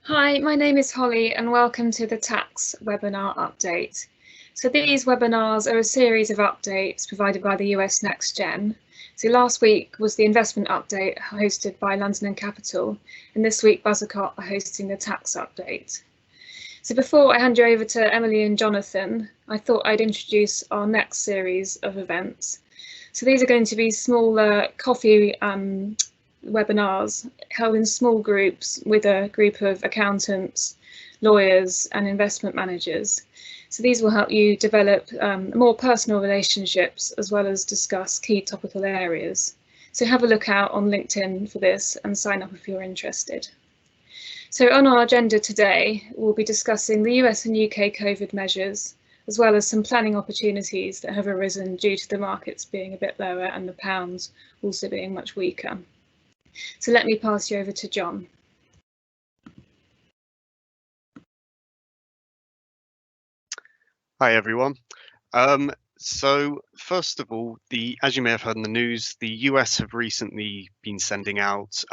Hi, my name is Holly and welcome to the tax webinar update. So these webinars are a series of updates provided by the US Next Gen. So last week was the investment update hosted by London and Capital, and this week Buzzacott are hosting the tax update. So before I hand you over to Emily and Jonathan, I thought I'd introduce our next series of events. So these are going to be smaller coffee webinars held in small groups with a group of accountants, lawyers and investment managers. So these will help you develop more personal relationships as well as discuss key topical areas. So have a look out on LinkedIn for this and sign up if you're interested. So on our agenda today, we'll be discussing the US and UK COVID measures, as well as some planning opportunities that have arisen due to the markets being a bit lower and the pounds also being much weaker. So let me pass you over to John. Hi everyone. So first of all, as you may have heard in the news, the US have recently been sending out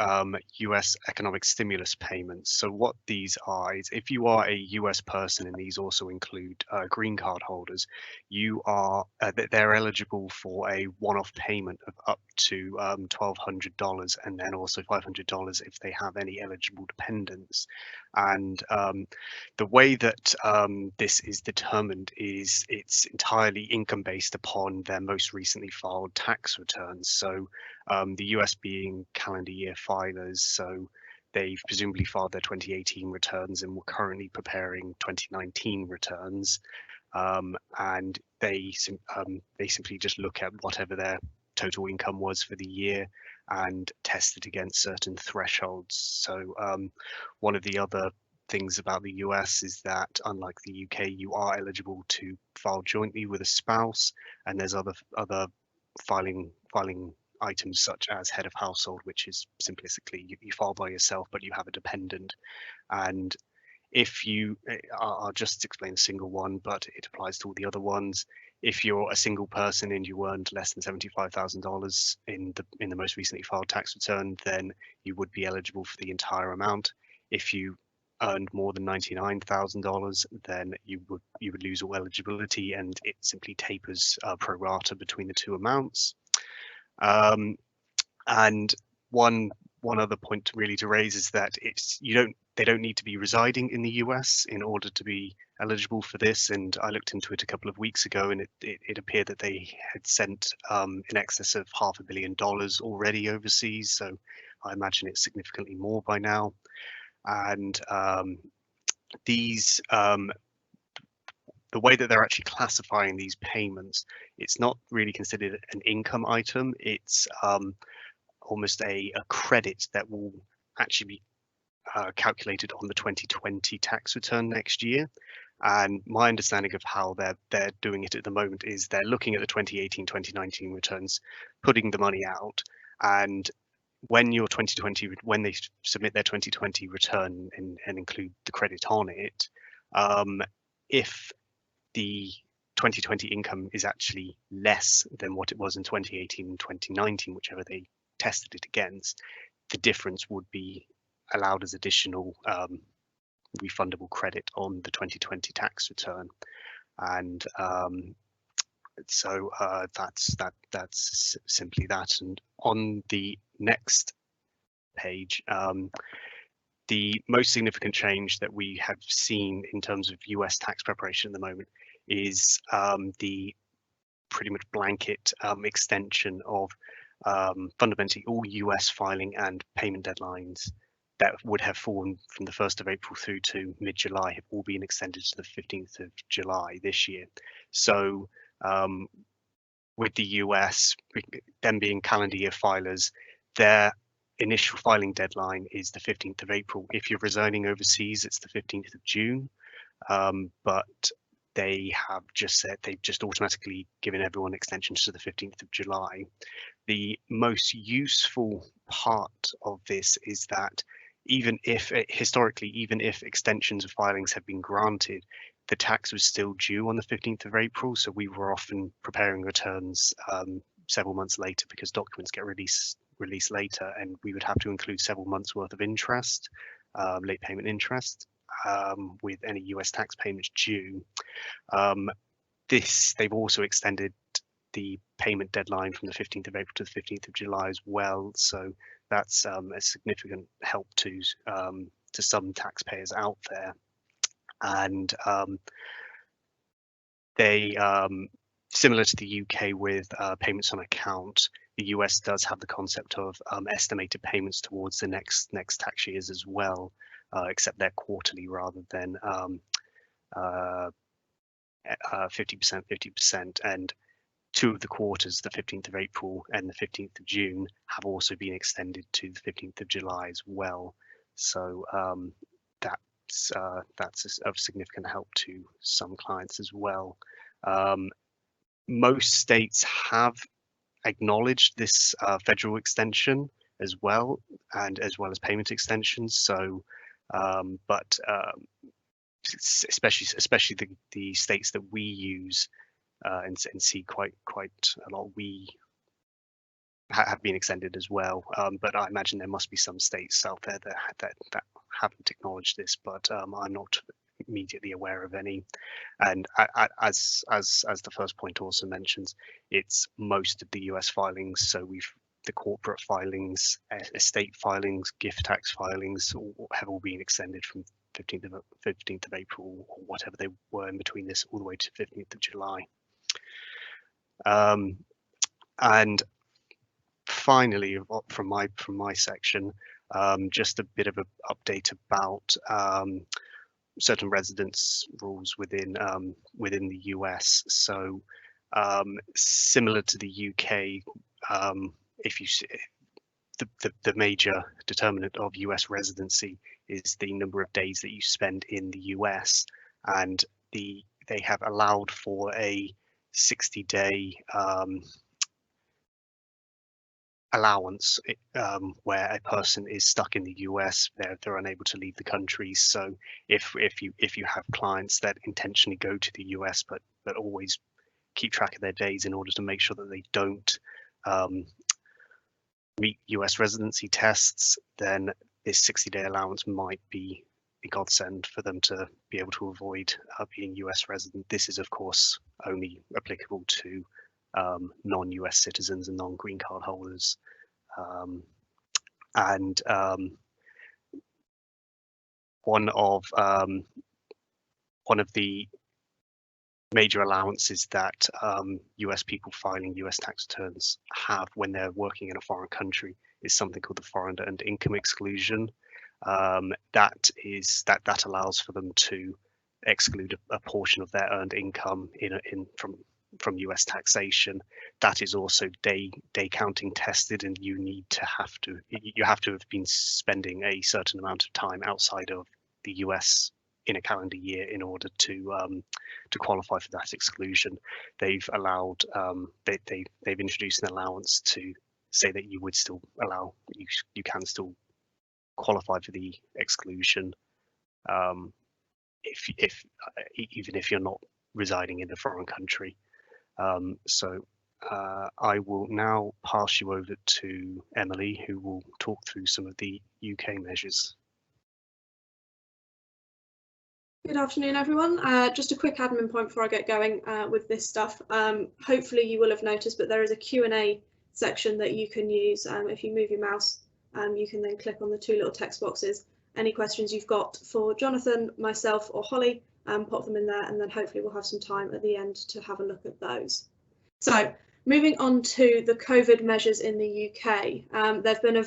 US economic stimulus payments. So what these are is, if you are a US person, and these also include green card holders, they're eligible for a one-off payment of up to $1,200, and then also $500 if they have any eligible dependents. And the way that this is determined is it's entirely income based upon their most recently filed tax returns. So the US being calendar year filers, so they've presumably filed their 2018 returns and were currently preparing 2019 returns. And they simply just look at whatever their total income was for the year and test it against certain thresholds. So one of the other things about the US is that, unlike the UK, you are eligible to file jointly with a spouse, and there's other filing items such as head of household, which is simplistically you file by yourself but you have a dependent. And if you, I'll just explain a single one, but it applies to all the other ones. If you're a single person and you earned less than $75,000 in the most recently filed tax return, then you would be eligible for the entire amount. If you earned more than $99,000, then you would lose all eligibility, and it simply tapers pro rata between the two amounts. And one other point really to raise is that they don't need to be residing in the US in order to be eligible for this. And I looked into it a couple of weeks ago, and it appeared that they had sent in excess of $500 million already overseas. So I imagine it's significantly more by now. And the way that they're actually classifying these payments, it's not really considered an income item. It's almost a credit that will actually be calculated on the 2020 tax return next year. And my understanding of how they're doing it at the moment is they're looking at the 2018, 2019 returns, putting the money out, and when they submit their 2020 return and include the credit on it, if the 2020 income is actually less than what it was in 2018 and 2019, whichever they tested it against, the difference would be allowed as additional refundable credit on the 2020 tax return. And so that's simply that. And on the next page, the most significant change that we have seen in terms of US tax preparation at the moment is the pretty much blanket extension of fundamentally all US filing and payment deadlines that would have fallen from the 1st of April through to mid-July have all been extended to the 15th of July this year. So with the US, them being calendar year filers, their initial filing deadline is the 15th of April. If you're residing overseas, it's the 15th of June. But they have just said they've just automatically given everyone extensions to the 15th of July. The most useful part of this is that even if extensions of filings have been granted, the tax was still due on the 15th of April. So we were often preparing returns several months later because documents get released later, and we would have to include several months worth of interest. late payment interest with any US tax payments due. They've also extended the payment deadline from the 15th of April to the 15th of July as well. So that's a significant help to some taxpayers out there. And they, similar to the UK with payments on account, the US does have the concept of estimated payments towards the next tax years as well, except they're quarterly rather than 50%, 50%. And two of the quarters, the 15th of April and the 15th of June, have also been extended to the 15th of July as well. So that's of significant help to some clients as well. Most states have acknowledged this federal extension as well, and as well as payment extensions. So, but especially the states that we use and see quite a lot, we have been extended as well. But I imagine there must be some states out there that haven't acknowledged this, but I'm not immediately aware of any. And as the first point also mentions, it's most of the US filings. So the corporate filings, estate filings, gift tax filings have all been extended from 15th of April or whatever they were in between this, all the way to 15th of July. And finally, from my section, just a bit of an update about certain residence rules within the US. So similar to the UK, if you the major determinant of US residency is the number of days that you spend in the US, and they have allowed for a 60-day allowance where a person is stuck in the US, they're unable to leave the country. So if you have clients that intentionally go to the US but always keep track of their days in order to make sure that they don't meet US residency tests, then this 60-day allowance might be a godsend for them to be able to avoid being US resident. This is of course only applicable to non-US citizens and non-green card holders. One of the major allowances that US people filing US tax returns have when they're working in a foreign country is something called the foreign earned income exclusion. That allows for them to exclude a portion of their earned income from US taxation. That is also day counting tested, and you have to have been spending a certain amount of time outside of the US in a calendar year in order to qualify for that exclusion. They've allowed they've introduced an allowance to say that you would still allow you can still qualify for the exclusion if even if you're not residing in a foreign country. So I will now pass you over to Emily, who will talk through some of the UK measures. Good afternoon, everyone. Just a quick admin point before I get going with this stuff. Hopefully you will have noticed, but there is a Q&A section that you can use. If you move your mouse, you can then click on the two little text boxes. Any questions you've got for Jonathan, myself or Holly, pop them in there, and then hopefully we'll have some time at the end to have a look at those. So moving on to the COVID measures in the UK, there have been a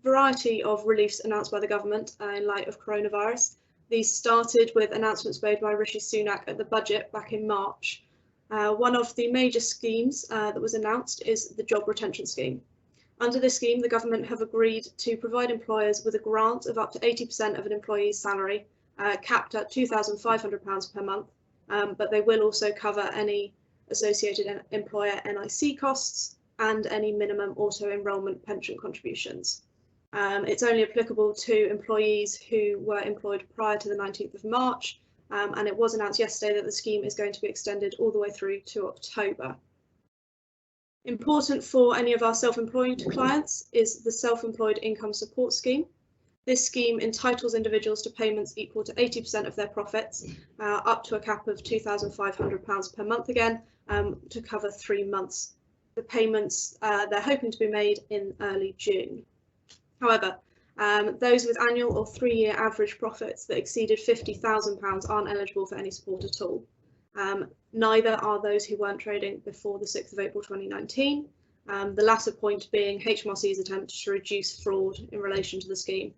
variety of reliefs announced by the government in light of coronavirus. These started with announcements made by Rishi Sunak at the budget back in March. One of the major schemes that was announced is the Job Retention Scheme. Under this scheme, the government have agreed to provide employers with a grant of up to 80% of an employee's salary, capped at £2,500 per month, but they will also cover any associated employer NIC costs and any minimum auto-enrolment pension contributions. It's only applicable to employees who were employed prior to the 19th of March, and it was announced yesterday that the scheme is going to be extended all the way through to October. Important for any of our self-employed clients is the Self-Employed Income Support Scheme. This scheme entitles individuals to payments equal to 80% of their profits, up to a cap of £2,500 per month again, to cover 3 months. The payments they're hoping to be made in early June. However, those with annual or 3-year average profits that exceeded £50,000 aren't eligible for any support at all. Neither are those who weren't trading before the 6th of April 2019, the latter point being HMRC's attempt to reduce fraud in relation to the scheme,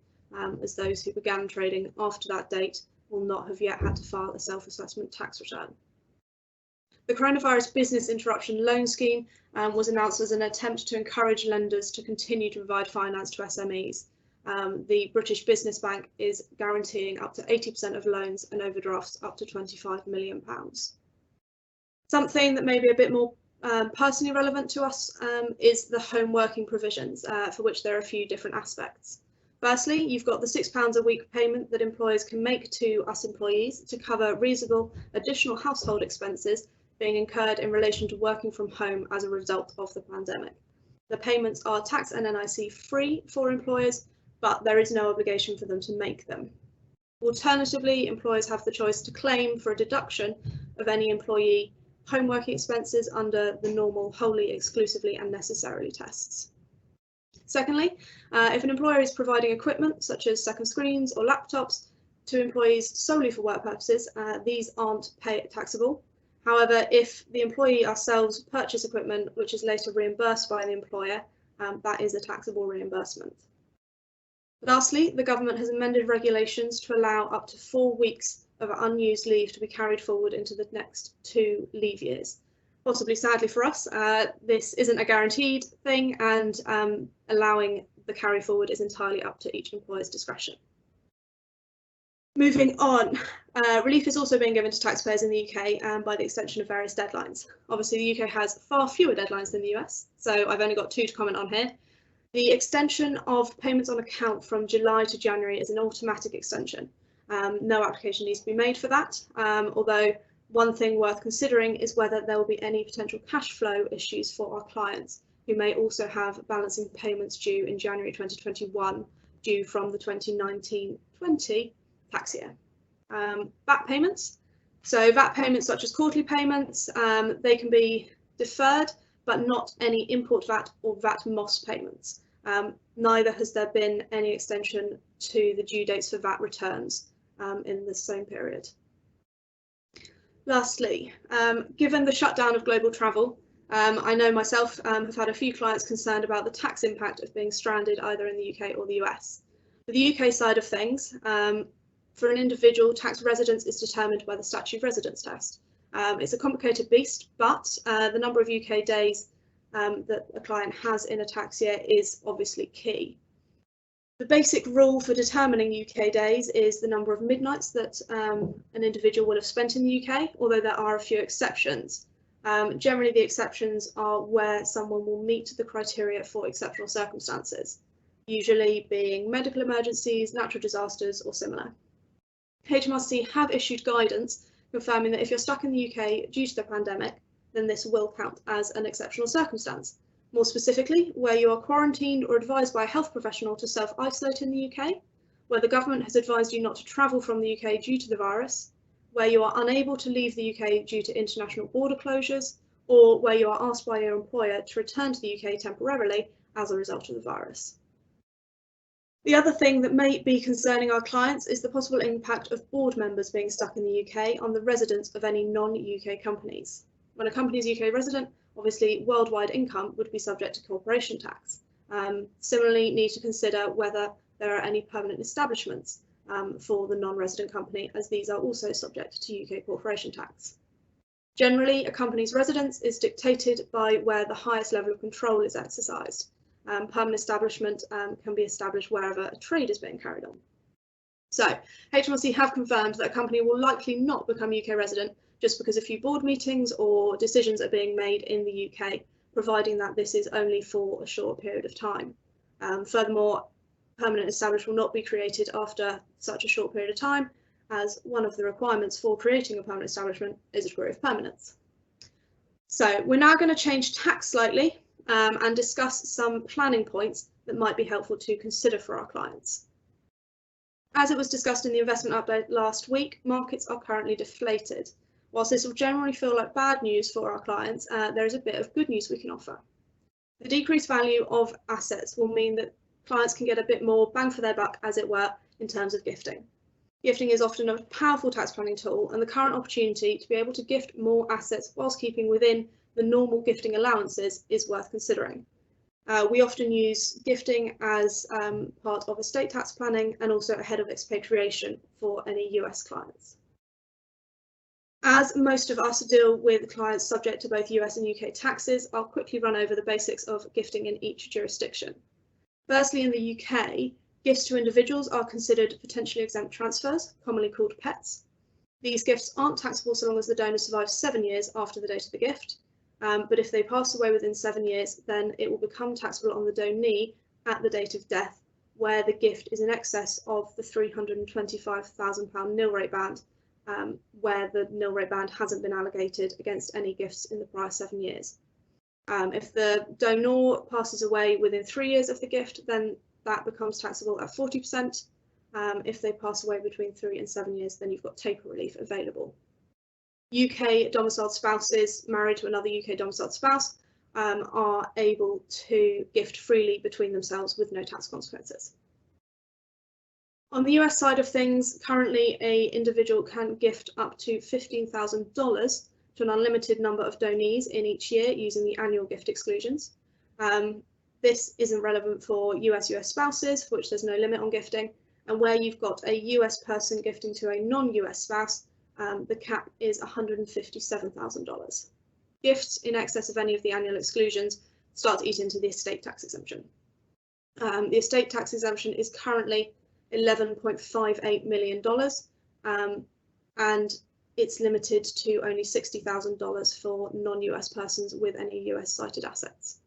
as those who began trading after that date will not have yet had to file a self-assessment tax return. The Coronavirus Business Interruption Loan Scheme was announced as an attempt to encourage lenders to continue to provide finance to SMEs. The British Business Bank is guaranteeing up to 80% of loans and overdrafts up to £25 million. Something that may be a bit more personally relevant to us is the home working provisions, for which there are a few different aspects. Firstly, you've got the £6 a week payment that employers can make to us employees to cover reasonable additional household expenses being incurred in relation to working from home as a result of the pandemic. The payments are tax and NIC free for employers, but there is no obligation for them to make them. Alternatively, employers have the choice to claim for a deduction of any employee home working expenses under the normal wholly, exclusively and necessarily tests. Secondly, if an employer is providing equipment such as second screens or laptops to employees solely for work purposes, these aren't taxable. However, if the employee ourselves purchase equipment which is later reimbursed by the employer, that is a taxable reimbursement. Lastly, the government has amended regulations to allow up to 4 weeks of unused leave to be carried forward into the next 2 leave years. Possibly sadly for us, this isn't a guaranteed thing, and allowing the carry forward is entirely up to each employer's discretion. Moving on, relief is also being given to taxpayers in the UK by the extension of various deadlines. Obviously, the UK has far fewer deadlines than the US, so I've only got 2 to comment on here. The extension of payments on account from July to January is an automatic extension. No application needs to be made for that, although one thing worth considering is whether there will be any potential cash flow issues for our clients, who may also have balancing payments due in January 2021, due from the 2019-20 tax year. VAT payments. So VAT payments such as quarterly payments, they can be deferred, but not any import VAT or VAT MOS payments. Neither has there been any extension to the due dates for VAT returns in the same period. Lastly, given the shutdown of global travel, I know myself have had a few clients concerned about the tax impact of being stranded either in the UK or the US. For the UK side of things, for an individual, tax residence is determined by the statute of residence test. It's a complicated beast, but the number of UK days that a client has in a tax year is obviously key. The basic rule for determining UK days is the number of midnights that an individual will have spent in the UK, although there are a few exceptions. Generally, the exceptions are where someone will meet the criteria for exceptional circumstances, usually being medical emergencies, natural disasters, or similar. HMRC have issued guidance confirming that if you're stuck in the UK due to the pandemic, then this will count as an exceptional circumstance. More specifically, where you are quarantined or advised by a health professional to self-isolate in the UK, where the government has advised you not to travel from the UK due to the virus, where you are unable to leave the UK due to international border closures, or where you are asked by your employer to return to the UK temporarily as a result of the virus. The other thing that may be concerning our clients is the possible impact of board members being stuck in the UK on the residents of any non-UK companies. When a company is UK resident, obviously worldwide income would be subject to corporation tax. Similarly, need to consider whether there are any permanent establishments for the non-resident company, as these are also subject to UK corporation tax. Generally, a company's residence is dictated by where the highest level of control is exercised. Permanent establishment can be established wherever a trade is being carried on. So, HMRC have confirmed that a company will likely not become UK resident just because a few board meetings or decisions are being made in the UK, providing that this is only for a short period of time. Furthermore, permanent establishment will not be created after such a short period of time, as one of the requirements for creating a permanent establishment is a degree of permanence. So we're now going to change tack slightly and discuss some planning points that might be helpful to consider for our clients. As it was discussed in the investment update last week, markets are currently deflated. Whilst this will generally feel like bad news for our clients, there is a bit of good news we can offer. The decreased value of assets will mean that clients can get a bit more bang for their buck, as it were, in terms of gifting. Gifting is often a powerful tax planning tool, and the current opportunity to be able to gift more assets whilst keeping within the normal gifting allowances is worth considering. We often use gifting as part of estate tax planning and also ahead of expatriation for any US clients. As most of us deal with clients subject to both US and UK taxes, I'll quickly run over the basics of gifting in each jurisdiction. Firstly, in the UK, gifts to individuals are considered potentially exempt transfers, commonly called PETs. These gifts aren't taxable so long as the donor survives 7 years after the date of the gift, but if they pass away within 7 years, then it will become taxable on the donee at the date of death, where the gift is in excess of the £325,000 nil rate band, where the nil rate band hasn't been allocated against any gifts in the prior 7 years. If the donor passes away within 3 years of the gift, then that becomes taxable at 40%. If they pass away between 3 and 7 years, then you've got taper relief available. UK domiciled spouses married to another UK domiciled spouse are able to gift freely between themselves with no tax consequences. On the US side of things, currently an individual can gift up to $15,000 to an unlimited number of donees in each year using the annual gift exclusions. This isn't relevant for US spouses, for which there's no limit on gifting, and where you've got a US person gifting to a non-US spouse, the cap is $157,000. Gifts in excess of any of the annual exclusions start to eat into the estate tax exemption. The estate tax exemption is currently $11.58 million, and it's limited to only $60,000 for non-US persons with any US sited assets.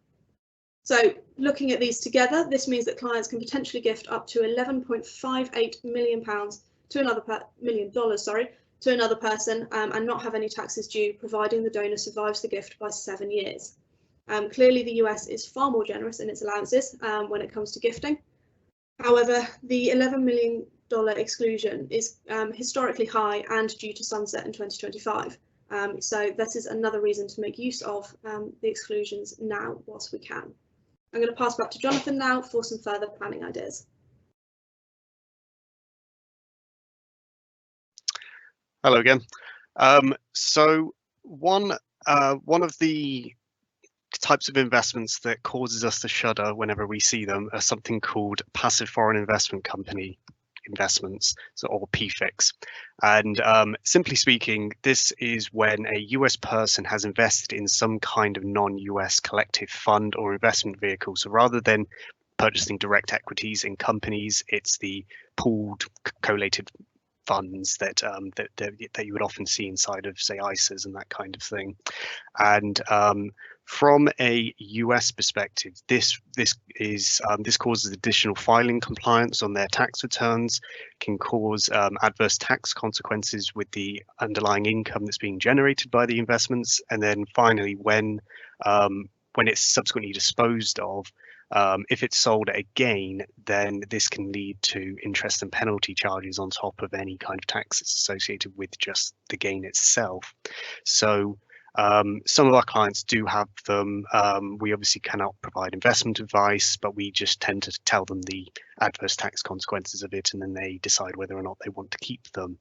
So looking at these together, this means that clients can potentially gift up to £11.58 million to another to another person and not have any taxes due, providing the donor survives the gift by 7 years. Clearly, the US is far more generous in its allowances when it comes to gifting. However, the $11 million exclusion is historically high and due to sunset in 2025. So this is another reason to make use of the exclusions now whilst we can. I'm going to pass back to Jonathan now for some further planning ideas. Hello again. So one of the types of investments that causes us to shudder whenever we see them are something called passive foreign investment company investments, or PFICs. And simply speaking, this is when a US person has invested in some kind of non-US collective fund or investment vehicle. So rather than purchasing direct equities in companies, it's the pooled, collated funds that you would often see inside of, say, ISAs and that kind of thing. And from a US perspective, this causes additional filing compliance on their tax returns, can cause adverse tax consequences with the underlying income that's being generated by the investments, and then finally, when it's subsequently disposed of, if it's sold at a gain, then this can lead to interest and penalty charges on top of any kind of taxes associated with just the gain itself. So some of our clients do have them. We obviously cannot provide investment advice, but we just tend to tell them the adverse tax consequences of it, and then they decide whether or not they want to keep them.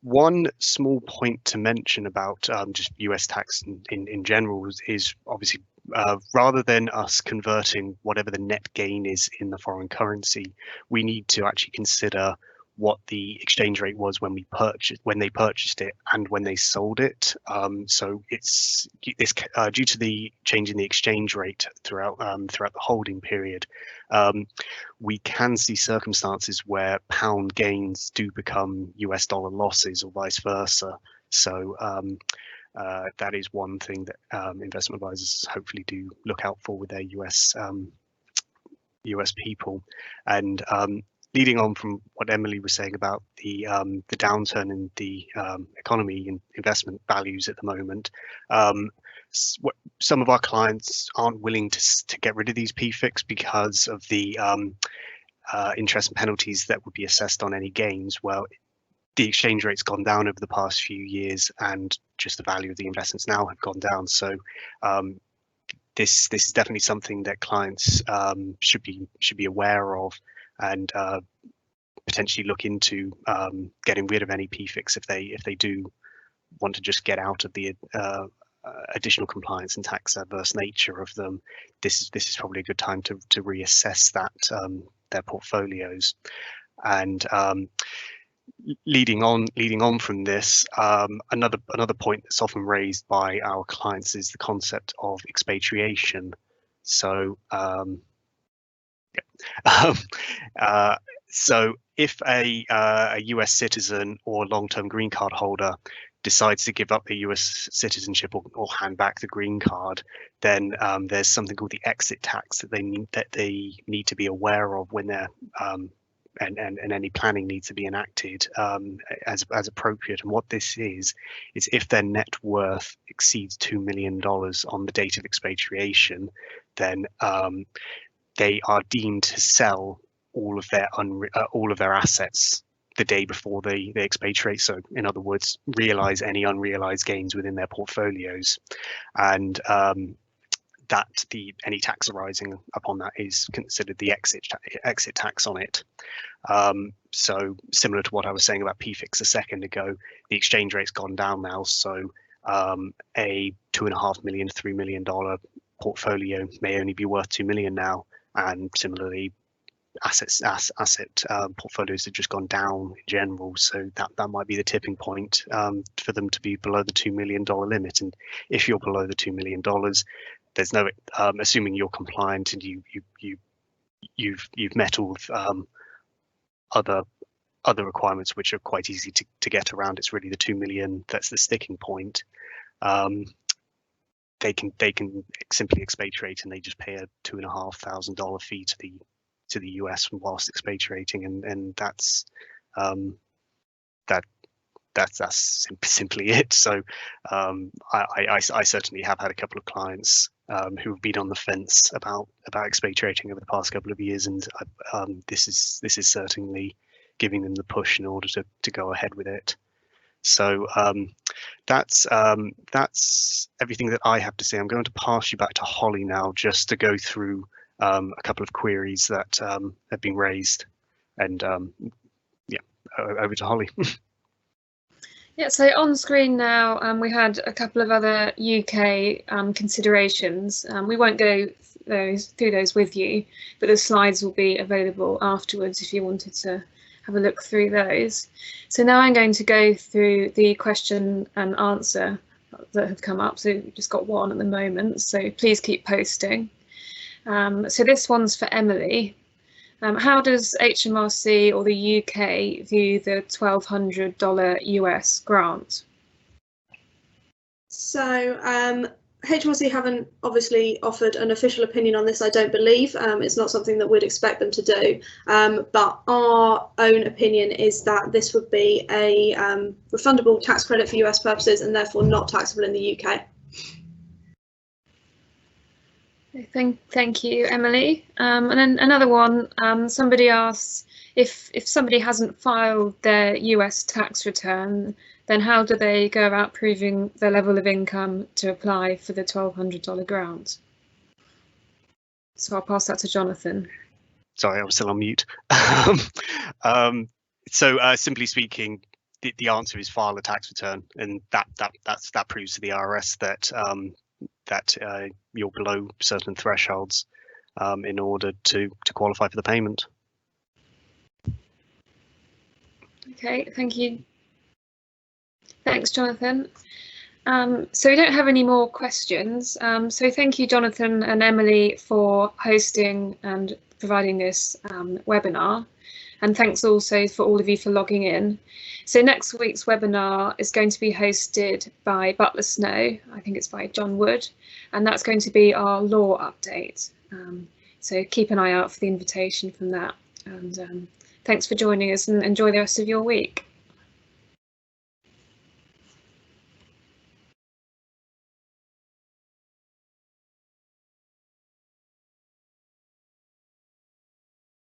One small point to mention about just US tax in general is obviously rather than us converting whatever the net gain is in the foreign currency, we need to actually consider what the exchange rate was when they purchased it and when they sold it. So it's due to the change in the exchange rate throughout the holding period. We can see circumstances where pound gains do become US dollar losses or vice versa. So that is one thing that investment advisors hopefully do look out for with their US people. And leading on from what Emily was saying about the downturn in the economy and investment values at the moment, some of our clients aren't willing to get rid of these PFICs because of the interest and penalties that would be assessed on any gains. Well, the exchange rate's gone down over the past few years, and just the value of the investments now have gone down. So this is definitely something that clients should be aware of, and potentially look into getting rid of any PFICs if they do want to just get out of the additional compliance and tax adverse nature of them. This is probably a good time to reassess that their portfolios. And leading on from this, another point that's often raised by our clients is the concept of expatriation. So so if a US citizen or long-term green card holder decides to give up their US citizenship or hand back the green card, then there's something called the exit tax that they need to be aware of when they're and any planning needs to be enacted as appropriate. And what this is if their net worth exceeds $2 million on the date of expatriation, then they are deemed to sell all of their assets the day before they expatriate. So in other words, realize any unrealized gains within their portfolios, and any tax arising upon that is considered the exit tax on it. So similar to what I was saying about PFICs a second ago, the exchange rate's gone down now, so a $2.5 million, $3 million portfolio may only be worth $2 million now, and similarly asset portfolios have just gone down in general, so that might be the tipping point for them to be below the $2 million limit. And if you're below the $2 million, there's no assuming you're compliant and you've met all of other requirements, which are quite easy to get around. It's really the 2 million that's the sticking point. They can simply expatriate, and they just pay a $2,500 fee to the US whilst expatriating, and that's simply it. So I certainly have had a couple of clients who have been on the fence about expatriating over the past couple of years, and this is certainly giving them the push in order to go ahead with it. So that's everything that I have to say. I'm going to pass you back to Holly now, just to go through a couple of queries that have been raised, and yeah, over to Holly. Yeah, so on screen now, we had a couple of other UK considerations. We won't go through those with you, but the slides will be available afterwards if you wanted to have a look through those. So now I'm going to go through the question and answer that have come up. So we've just got one at the moment, so please keep posting. So this one's for Emily. How does HMRC or the UK view the $1,200 US grant? So HMRC haven't obviously offered an official opinion on this, I don't believe. It's not something that we'd expect them to do. But our own opinion is that this would be a refundable tax credit for US purposes and therefore not taxable in the UK. Thank you, Emily. And then another one, somebody asks if somebody hasn't filed their US tax return, then how do they go about proving their level of income to apply for the $1,200 grant? So I'll pass that to Jonathan. Sorry, I was still on mute. So simply speaking, the answer is file a tax return, and that proves to the IRS that you're below certain thresholds in order to qualify for the payment. Okay, thank you. Thanks, Jonathan. So we don't have any more questions. So thank you, Jonathan and Emily, for hosting and providing this webinar. And thanks also for all of you for logging in. So next week's webinar is going to be hosted by Butler Snow. I think it's by John Wood, and that's going to be our law update. So keep an eye out for the invitation from that. And thanks for joining us, and enjoy the rest of your week.